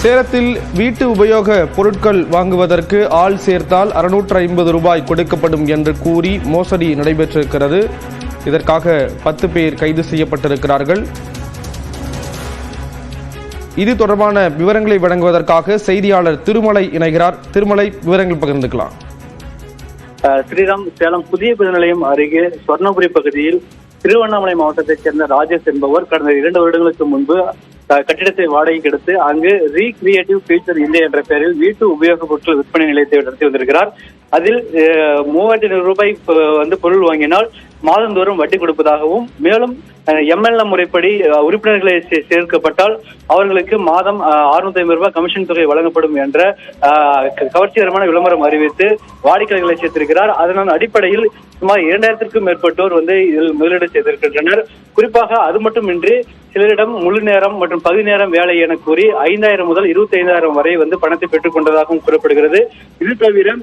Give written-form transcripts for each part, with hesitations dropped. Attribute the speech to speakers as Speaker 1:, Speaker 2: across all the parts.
Speaker 1: சேலத்தில் வீட்டு உபயோக பொருட்கள் வாங்குவதற்கு ஆள் சேர்த்தால் 650 ரூபாய் கொடுக்கப்படும் என்று கூறி மோசடி நடைபெற்றிருக்கிறது. இதற்காக 10 பேர் கைது செய்யப்பட்டிருக்கிறார்கள். இது தொடர்பான விவரங்களை வழங்குவதற்காக செய்தியாளர் திருமலை இணைகிறார். திருமலை, விவரங்கள் பகிர்ந்துக்கலாம்.
Speaker 2: ஸ்ரீராம், சேலம் புதிய பேருந்து நிலையம் அருகே சொர்ணபுரி பகுதியில் திருவண்ணாமலை மாவட்டத்தைச் சேர்ந்த ராஜேஷ் என்பவர் கடந்த 2 வருடங்களுக்கு முன்பு கட்டிடத்தை வாடகைக்கு எடுத்து அங்கு ரீகிரியேட்டிவ் ஃபியூச்சர் இந்தியா என்ற பெயரில் வீட்டு உபயோகப் பொருட்கள் விற்பனை நிலையத்தை நடத்தி வந்திருக்கிறார். அதில் 3000 ரூபாய் பொருள் வாங்கினால் மாதந்தோறும் வட்டி கொடுப்பதாகவும், மேலும் MLM முறைப்படி உறுப்பினர்களை சேர்க்கப்பட்டால் அவர்களுக்கு மாதம் 650 ரூபாய் கமிஷன் தொகை வழங்கப்படும் என்ற கவர்ச்சிகரமான விளம்பரம் அறிவித்து வாடிக்கையாளர்களை சேர்த்திருக்கிறார். அதன் அடிப்படையில் சுமார் 2000க்கும் மேற்பட்டோர் இதில் முதலீடு செய்திருக்கின்றனர். குறிப்பாக அது மட்டுமின்றி சிலரிடம் முழு நேரம் மற்றும் பகுதி நேரம் வேலை என கூறி 5000 முதல் 25000 வரை பணத்தை பெற்றுக் கொண்டதாகவும் கூறப்படுகிறது. இது தவிர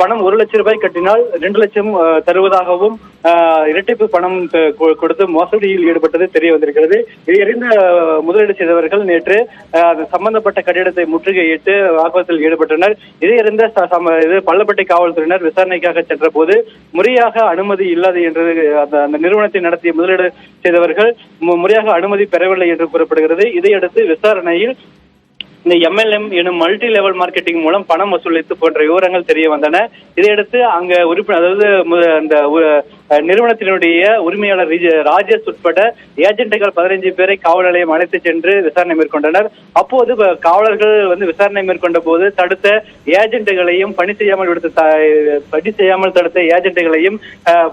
Speaker 2: பணம் 1 லட்சம் ரூபாய் கட்டினால் 2 லட்சம் தருவதாகவும் இரட்டிப்பு பணம் கொடுத்து மோசடியில் ஈடுபட்டது தெரிய வந்திருக்கிறது. இதை அறிந்த முதலீடு செய்தவர்கள் நேற்று சம்பந்தப்பட்ட கட்டிடத்தை முற்றுகையிட்டு வாக்குவாதத்தில் ஈடுபட்டனர். இதை அறிந்த பள்ளப்பட்டை காவல்துறையினர் விசாரணைக்காக சென்ற போது முறையாக அனுமதி இல்லாது என்று அந்த நிறுவனத்தை நடத்திய முதலீடு செய்தவர்கள் முறையாக அனுமதி பெறவில்லை என்று கூறப்படுகிறது. இதையடுத்து விசாரணையில் இந்த MLM எனும் மல்டி லெவல் மார்க்கெட்டிங் மூலம் பணம் வசூலித்து போன்ற விவரங்கள் தெரிய வந்தன. இதையடுத்து அங்க அந்த நிறுவனத்தினுடைய உரிமையாளர் ராஜேஷ் உட்பட ஏஜென்ட்டுகள் 15 பேரை காவல் நிலையம் அழைத்து சென்று விசாரணை மேற்கொண்டனர். அப்போது காவலர்கள் விசாரணை மேற்கொண்ட போது தடுத்த ஏஜென்ட்டுகளையும் பணி செய்யாமல் தடுத்த ஏஜென்ட்டுகளையும்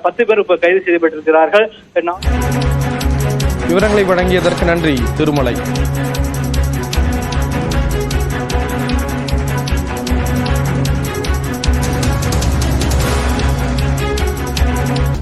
Speaker 2: 10 பேர் கைது செய்யப்பட்டிருக்கிறார்கள்.
Speaker 1: விவரங்களை வழங்கியதற்கு நன்றி திருமலை.